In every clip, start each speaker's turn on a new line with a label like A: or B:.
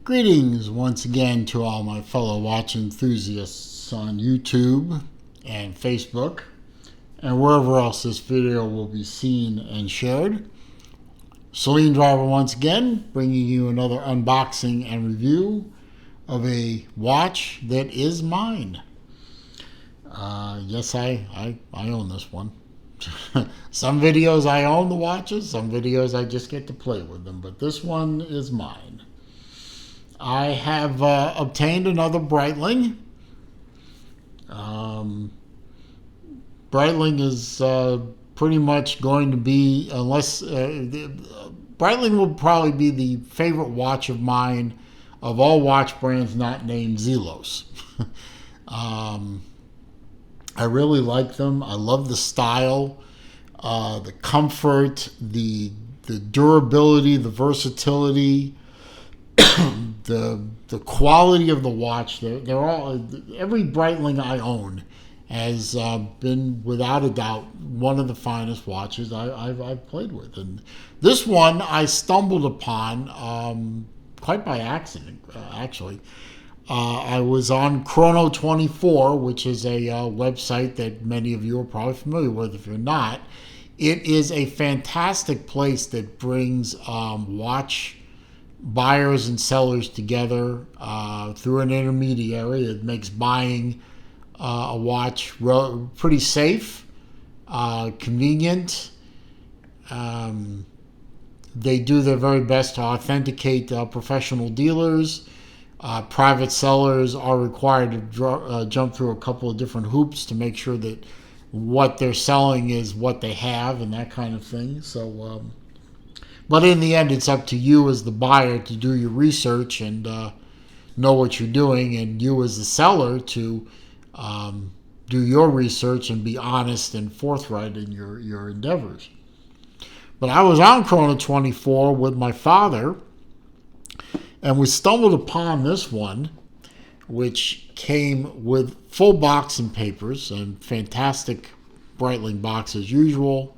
A: Greetings once again to all my fellow watch enthusiasts on YouTube and Facebook and wherever else this video will be seen and shared. Celine Driver once again bringing you another unboxing and review of a watch that is mine. Yes, I own this one. Some videos I own the watches, some videos I just get to play with them, but this one is mine. I have obtained another Breitling. Breitling is pretty much going to be, unless Breitling will probably be the favorite watch of mine of all watch brands not named Zelos. I really like them. I love the style, the comfort, the durability, the versatility. The quality of the watch, they're all, every Breitling I own has been without a doubt one of the finest watches I've played with. And this one I stumbled upon quite by accident, actually. I was on Chrono24, which is a website that many of you are probably familiar with. If you're not, it is a fantastic place that brings watch buyers and sellers together through an intermediary. It makes buying a watch pretty safe, convenient. They do their very best to authenticate professional dealers. Private sellers are required to jump through a couple of different hoops to make sure that what they're selling is what they have and that kind of thing. So but in the end, it's up to you as the buyer to do your research and know what you're doing, and you as the seller to do your research and be honest and forthright in your endeavors. But I was on Chrono24 with my father, and we stumbled upon this one, which came with full box and papers and fantastic Breitling box as usual.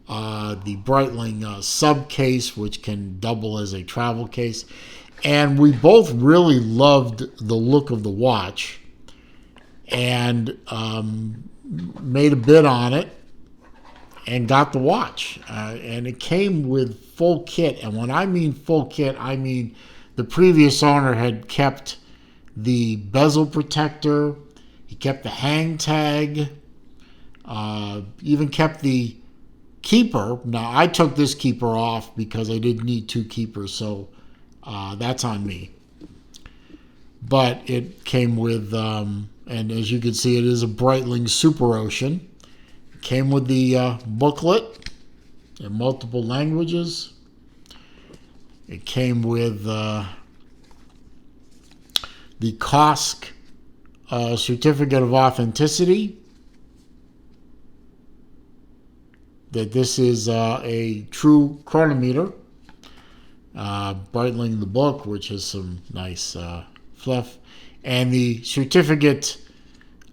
A: The Breitling sub case, which can double as a travel case. And we both really loved the look of the watch and made a bid on it and got the watch. And it came with full kit. And when I mean full kit, I mean the previous owner had kept the bezel protector, he kept the hang tag, even kept the keeper. Now, I took this keeper off because I didn't need two keepers, so that's on me. But it came with, and as you can see, it is a Breitling Superocean. It came with the booklet in multiple languages. It came with the COSC certificate of authenticity, that this is a true chronometer. Breitling the book, which has some nice fluff, and the certificate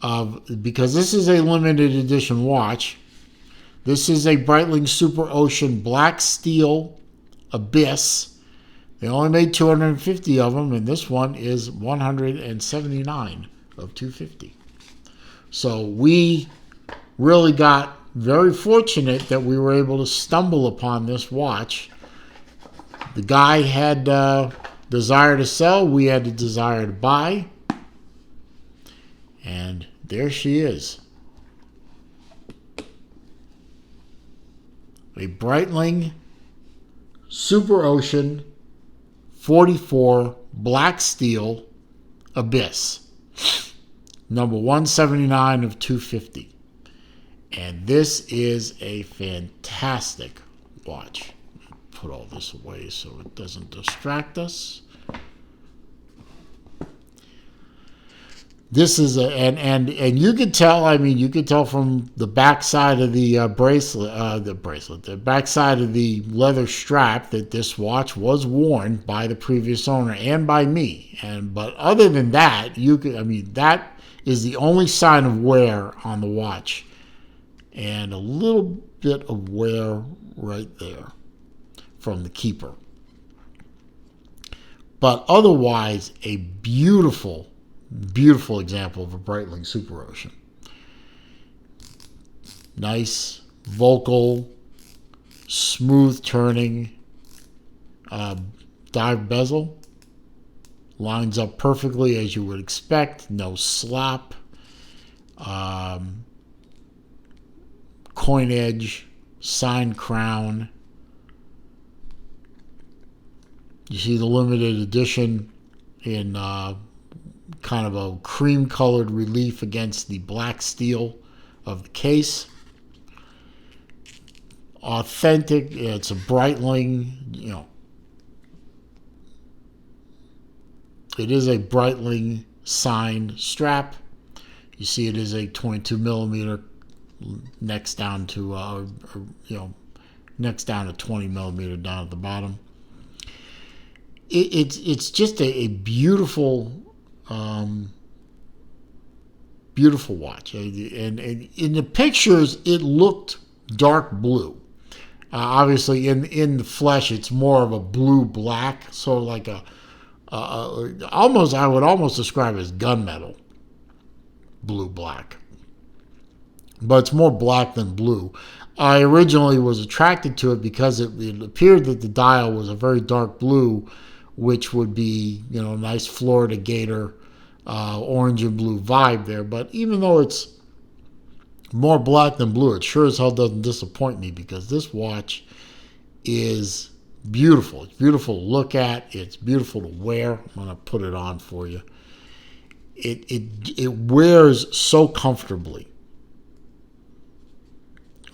A: of, because this is a limited edition watch, this is a Breitling Superocean black steel Abyss. They only made 250 of them, and this one is 179 of 250. So we really got very fortunate that we were able to stumble upon this watch. The guy had desire to sell, we had the desire to buy, and there she is. A Breitling Superocean 44 black steel Abyss, number 179 of 250. And this is a fantastic watch. Put all this away so it doesn't distract us. This is and you could tell. I mean, you could tell from the back side of the bracelet, the back side of the leather strap, that this watch was worn by the previous owner and by me. But other than that, that is the only sign of wear on the watch. And a little bit of wear right there from the keeper. But otherwise, a beautiful, beautiful example of a Breitling Superocean. Nice, vocal, smooth turning dive bezel. Lines up perfectly as you would expect. No slop. Coin edge, signed crown. You see the limited edition in kind of a cream colored relief against the black steel of the case. Authentic. It's a Breitling. It is a Breitling signed strap. You see, it is a 22 millimeter. Next down to next down to 20 millimeter down at the bottom. It's just a beautiful beautiful watch, and in the pictures it looked dark blue. Obviously, in the flesh, it's more of a blue black, sort of like almost, I would almost describe it as gunmetal blue black. But it's more black than blue. I originally was attracted to it because it appeared that the dial was a very dark blue, which would be, nice Florida Gator, orange and blue vibe there. But even though it's more black than blue, it sure as hell doesn't disappoint me, because this watch is beautiful. It's beautiful to look at. It's beautiful to wear. I'm going to put it on for you. It wears so comfortably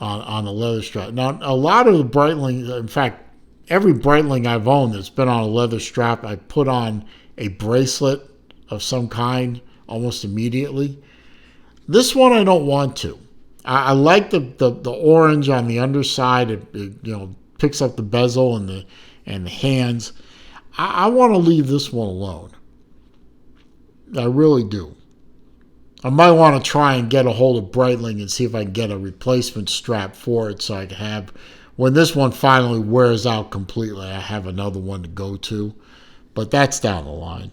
A: on the leather strap. Now, a lot of the Breitling, in fact, every Breitling I've owned that's been on a leather strap, I put on a bracelet of some kind almost immediately. This one I don't want to. I like the orange on the underside. It picks up the bezel and the hands. I want to leave this one alone. I really do. I might want to try and get a hold of Breitling and see if I can get a replacement strap for it, so I can have, when this one finally wears out completely, I have another one to go to. But that's down the line.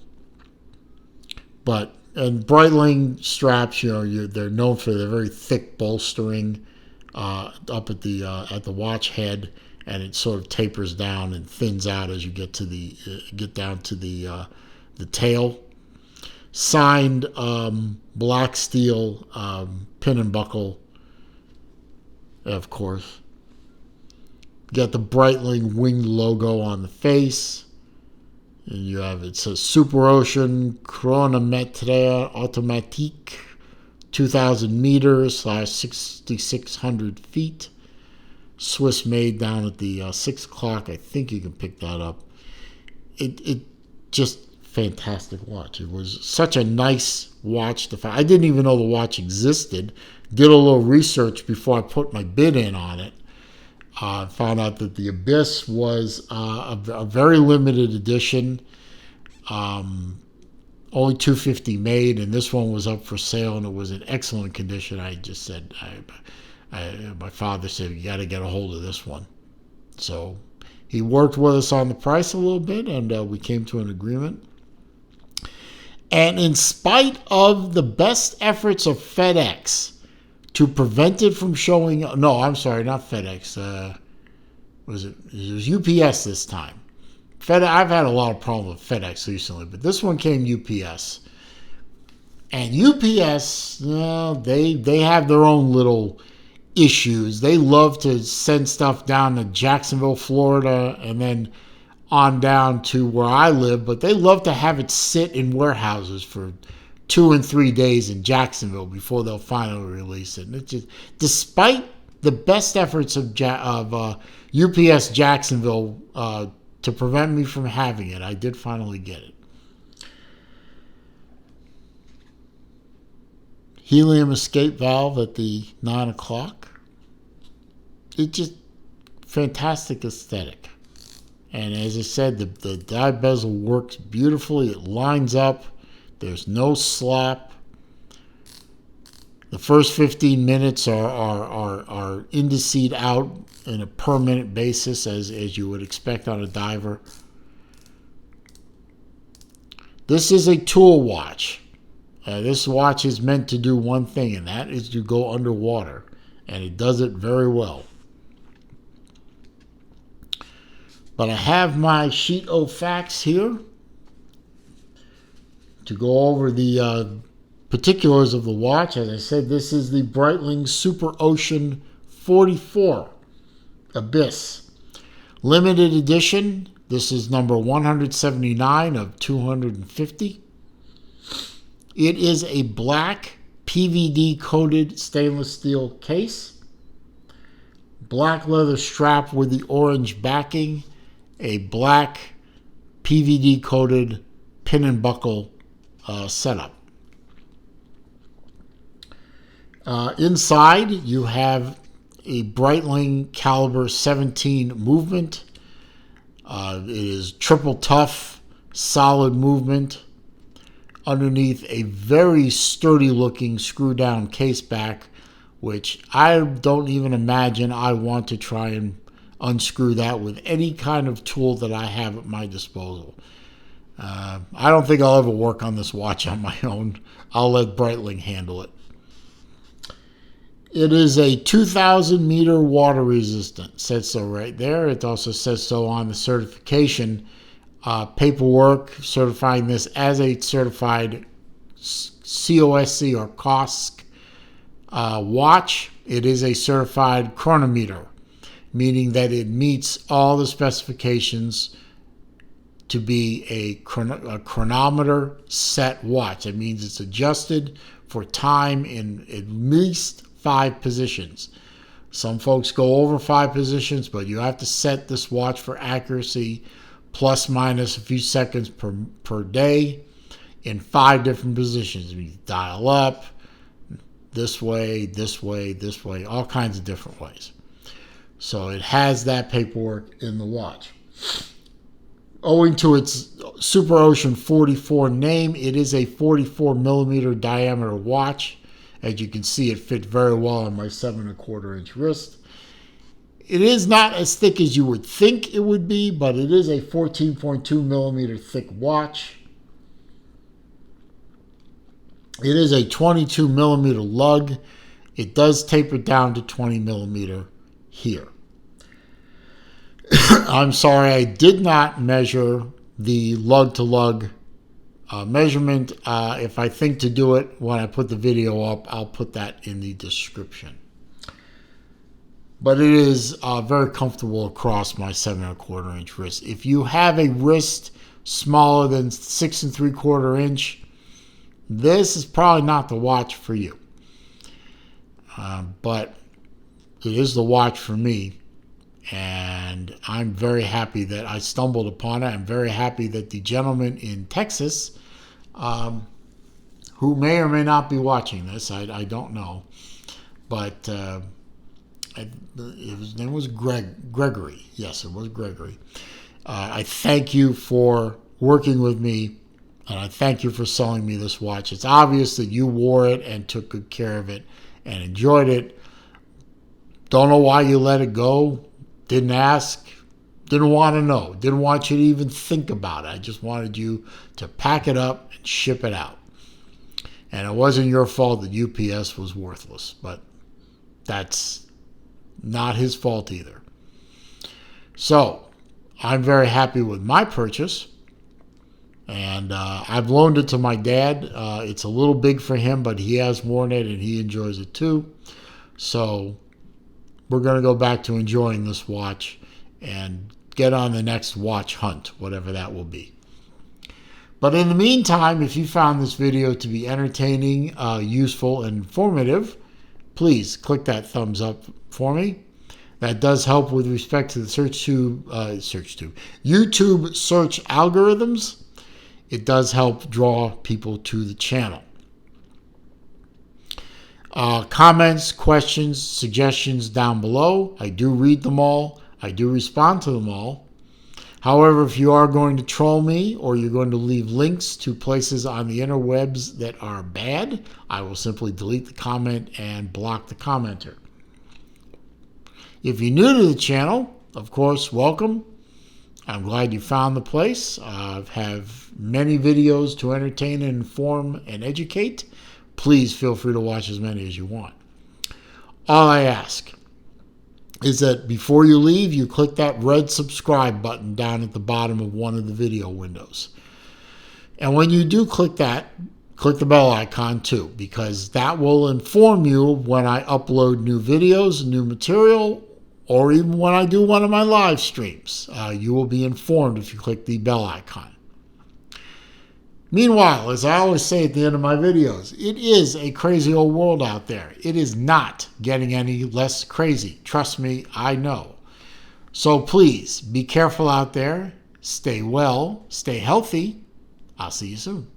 A: And Breitling straps, they're known for their very thick bolstering up at the watch head, and it sort of tapers down and thins out as you get down to the tail. Signed black steel pin and buckle, of course. Got the Breitling winged logo on the face. And it says Superocean Chronométrie Automatique, 2,000 meters / 6,600 feet. Swiss made down at the 6 o'clock. I think you can pick that up. It just fantastic watch. It was such a nice watch to find. I didn't even know the watch existed. Did a little research before I put my bid in on it. Found out that the Abyss was a very limited edition. Only 250 made, and this one was up for sale, and it was in excellent condition. I just said, my father said, you got to get a hold of this one. So he worked with us on the price a little bit, and we came to an agreement. And in spite of the best efforts of FedEx to prevent it from showing, no, I'm sorry, not FedEx. It was UPS this time. I've had a lot of problems with FedEx recently, but this one came UPS. And UPS, they have their own little issues. They love to send stuff down to Jacksonville, Florida, and then on down to where I live, but they love to have it sit in warehouses for 2 and 3 days in Jacksonville before they'll finally release it. And it's just, despite the best efforts of UPS Jacksonville to prevent me from having it, I did finally get it. Helium escape valve at the 9 o'clock. It just fantastic aesthetic. And as I said, the dive bezel works beautifully. It lines up. There's no slop. The first 15 minutes are indiced out on a per minute basis, as you would expect on a diver. This is a tool watch. This watch is meant to do one thing, and that is to go underwater. And it does it very well. But I have my sheet of facts here to go over the particulars of the watch. As I said, this is the Breitling Superocean 44 Abyss. Limited edition. This is number 179 of 250. It is a black PVD coated stainless steel case. Black leather strap with the orange backing. A black PVD coated pin and buckle setup. Inside you have a Breitling caliber 17 movement. It is triple tough, solid movement. Underneath a very sturdy looking screw down case back, which I don't even imagine I want to try and unscrew that with any kind of tool that I have at my disposal. I don't think I'll ever work on this watch on my own. I'll let Breitling handle it. It is a 2,000 meter water resistant. Says so right there. It also says so on the certification paperwork certifying this as a certified COSC or COSC watch. It is a certified chronometer, meaning that it meets all the specifications to be a chronometer set watch. That means it's adjusted for time in at least 5 positions. Some folks go over 5 positions, but you have to set this watch for accuracy plus minus a few seconds per day in 5 different positions. You dial up, this way, this way, this way, all kinds of different ways. So it has that paperwork in the watch. Owing to its Superocean 44 name, it is a 44 millimeter diameter watch. As you can see, it fits very well on my 7 1/4 inch wrist. It is not as thick as you would think it would be, but it is a 14.2 millimeter thick watch. It is a 22 millimeter lug. It does taper down to 20 millimeter here. I'm sorry, I did not measure the lug to lug measurement. If I think to do it when I put the video up, I'll put that in the description. But it is very comfortable across my 7 1/4 inch wrist. If you have a wrist smaller than 6 3/4 inch, this is probably not the watch for you. But it is the watch for me. And I'm very happy that I stumbled upon it. I'm very happy that the gentleman in Texas, who may or may not be watching this, I don't know, but his name was Gregory. Yes, it was Gregory. I thank you for working with me, and I thank you for selling me this watch. It's obvious that you wore it and took good care of it and enjoyed it. Don't know why you let it go. Didn't ask. Didn't want to know. Didn't want you to even think about it. I just wanted you to pack it up and ship it out. And it wasn't your fault that UPS was worthless, but that's not his fault either. So I'm very happy with my purchase, and I've loaned it to my dad. It's a little big for him, but he has worn it and he enjoys it too. So we're going to go back to enjoying this watch and get on the next watch hunt, whatever that will be. But in the meantime, if you found this video to be entertaining, useful, and informative, please click that thumbs up for me. That does help with respect to the YouTube search algorithms. It does help draw people to the channel. Comments, questions, suggestions down below. I do read them all. I do respond to them all. However, if you are going to troll me or you're going to leave links to places on the interwebs that are bad, I will simply delete the comment and block the commenter. If you're new to the channel, of course, welcome. I'm glad you found the place. I have many videos to entertain and inform and educate. Please feel free to watch as many as you want. All I ask is that before you leave, you click that red subscribe button down at the bottom of one of the video windows. And when you do click that, click the bell icon too, because that will inform you when I upload new videos, new material, or even when I do one of my live streams. You will be informed if you click the bell icon. Meanwhile, as I always say at the end of my videos, it is a crazy old world out there. It is not getting any less crazy. Trust me, I know. So please be careful out there. Stay well. Stay healthy. I'll see you soon.